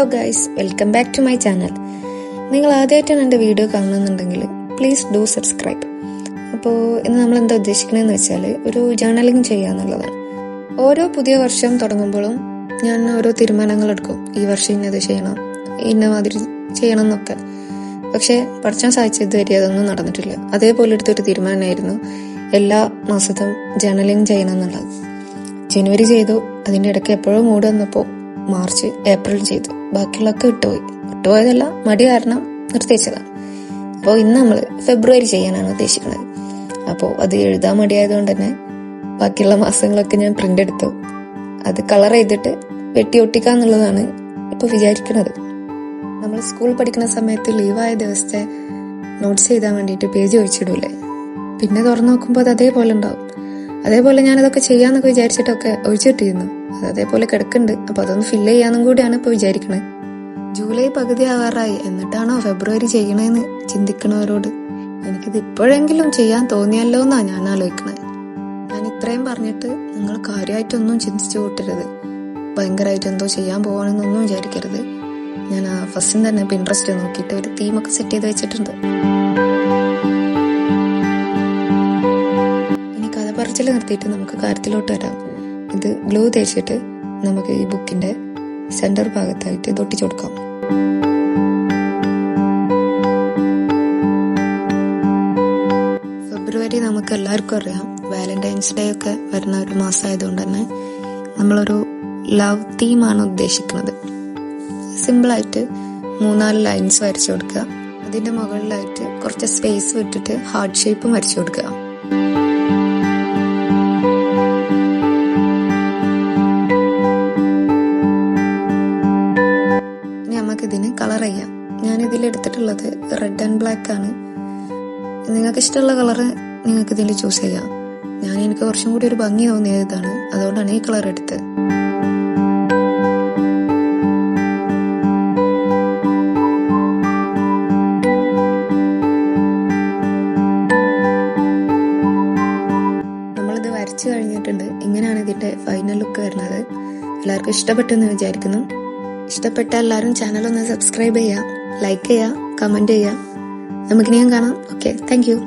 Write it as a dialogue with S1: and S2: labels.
S1: Hello guys, welcome back to my channel. നിങ്ങൾ ആദ്യമായിട്ടാണ് എൻ്റെ വീഡിയോ കാണുന്നുണ്ടെങ്കിൽ പ്ലീസ് ഡു സബ്സ്ക്രൈബ്. അപ്പോൾ ഇന്ന് നമ്മൾ എന്താ ഉദ്ദേശിക്കണമെന്ന് വെച്ചാൽ ഒരു ജേർണലിംഗ് ചെയ്യുക എന്നുള്ളതാണ്. ഓരോ പുതിയ വർഷം തുടങ്ങുമ്പോഴും ഞാൻ ഓരോ തീരുമാനങ്ങൾ എടുക്കും. ഈ വർഷം ഇന്നത് ചെയ്യണം, ഇന്ന മാതിരി ചെയ്യണം എന്നൊക്കെ. പക്ഷേ പഠിച്ചാൻ സാധിച്ചത് വരെ അതൊന്നും നടന്നിട്ടില്ല. അതേപോലെ എടുത്തൊരു തീരുമാനമായിരുന്നു എല്ലാ മാസത്തും ജേർണലിംഗ് ചെയ്യണം എന്നുള്ളത്. ജനുവരി ചെയ്തു, അതിൻ്റെ ഇടയ്ക്ക് എപ്പോഴോ മൂഡ് വന്നപ്പോൾ മാർച്ച് ഏപ്രിൽ ചെയ്തു. ബാക്കിയുള്ളതൊക്കെ വിട്ടുപോയതല്ല, മടി കാരണം നിർത്തിവെച്ചതാണ്. അപ്പോൾ ഇന്ന് നമ്മൾ ഫെബ്രുവരി ചെയ്യാനാണ് ഉദ്ദേശിക്കുന്നത്. അപ്പോൾ അത് എഴുതാൻ മടിയായതുകൊണ്ട് തന്നെ ബാക്കിയുള്ള മാസങ്ങളൊക്കെ ഞാൻ പ്രിന്റ് എടുത്തു. അത് കളർ ചെയ്തിട്ട് വെട്ടി ഒട്ടിക്കാന്നുള്ളതാണ് ഇപ്പോൾ വിചാരിക്കുന്നത്. നമ്മൾ സ്കൂൾ പഠിക്കുന്ന സമയത്ത് ലീവായ ദിവസത്തെ നോട്ട്സ് എഴുതാൻ വേണ്ടിയിട്ട് പേജ് ഒഴിച്ചിടൂലേ, പിന്നെ തുറന്നു നോക്കുമ്പോൾ അത് അതേപോലെ ഉണ്ടാവും. അതേപോലെ ഞാനതൊക്കെ ചെയ്യാന്നൊക്കെ വിചാരിച്ചിട്ടൊക്കെ ഒഴിച്ചിട്ടിരുന്നു. അത് അതേപോലെ കിടക്കുന്നുണ്ട്. അപ്പോൾ അതൊന്ന് ഫില്ല് ചെയ്യാന്നും കൂടിയാണ് ഇപ്പോൾ വിചാരിക്കണത്. ജൂലൈ പകുതി ആവാറായി, എന്നിട്ടാണോ ഫെബ്രുവരി ചെയ്യണേന്ന് ചിന്തിക്കണവരോട് എനിക്കിത് ഇപ്പോഴെങ്കിലും ചെയ്യാൻ തോന്നിയല്ലോ എന്നാണ് ഞാൻ ആലോചിക്കണത്. ഞാൻ ഇത്രയും പറഞ്ഞിട്ട് നിങ്ങൾ കാര്യമായിട്ടൊന്നും ചിന്തിച്ചു കൂട്ടരുത്. ഭയങ്കരമായിട്ട് എന്തോ ചെയ്യാൻ പോവാണെന്നൊന്നും വിചാരിക്കരുത്. ഞാൻ ഫസ്റ്റിൽ തന്നെ പിൻട്രസ്റ്റ് നോക്കിയിട്ട് ഒരു തീമൊക്കെ സെറ്റ് ചെയ്ത് വെച്ചിട്ടുണ്ട്. പറച്ചിൽ നിർത്തിയിട്ട് നമുക്ക് കാര്യത്തിലോട്ട് വരാം. ഇത് ഗ്ലൂ തേച്ചിട്ട് നമുക്ക് ഈ ബുക്കിന്റെ സെന്റർ ഭാഗത്തായിട്ട് ഇത് ഒട്ടിച്ചു കൊടുക്കാം. ഫെബ്രുവരി നമുക്ക് എല്ലാവർക്കും അറിയാം, വാലന്റൈൻസ് ഡേ ഒക്കെ വരുന്ന ഒരു മാസമായതുകൊണ്ട് തന്നെ നമ്മളൊരു ലവ് തീമാണ് ഉദ്ദേശിക്കുന്നത്. സിമ്പിളായിട്ട് 3-4 ലൈൻസ് വരച്ചു കൊടുക്കുക. അതിന്റെ മുകളിലായിട്ട് കുറച്ച് സ്പേസ് വിട്ടിട്ട് ഹാർട്ട് ഷേപ്പും വരച്ചു കൊടുക്കുക. ഇതിന് കളർ ചെയ്യാം. ഞാൻ ഇതിൽ എടുത്തിട്ടുള്ളത് റെഡ് ആൻഡ് ബ്ലാക്ക് ആണ്. നിങ്ങൾക്ക് ഇഷ്ടമുള്ള കളറ് നിങ്ങൾക്ക് ഇതിൽ ചൂസ് ചെയ്യാം. എനിക്ക് കുറച്ചും കൂടി ഒരു ഭംഗി തോന്നിയത് ഇതാണ്, അതുകൊണ്ടാണ് ഈ കളർ എടുത്തത്. നമ്മളിത് വരച്ചു കഴിഞ്ഞിട്ടുണ്ട്. ഇങ്ങനെയാണ് ഇതിന്റെ ഫൈനൽ ലുക്ക് വരുന്നത്. എല്ലാവർക്കും ഇഷ്ടപ്പെട്ടെന്ന് വിചാരിക്കുന്നു. ഇഷ്ടപ്പെട്ട എല്ലാവരും ചാനൽ ഒന്ന് സബ്സ്ക്രൈബ് ചെയ്യുക, ലൈക്ക് ചെയ്യുക, കമന്റ് ചെയ്യുക. നമുക്കിനിയും കാണാം. Okay, thank you.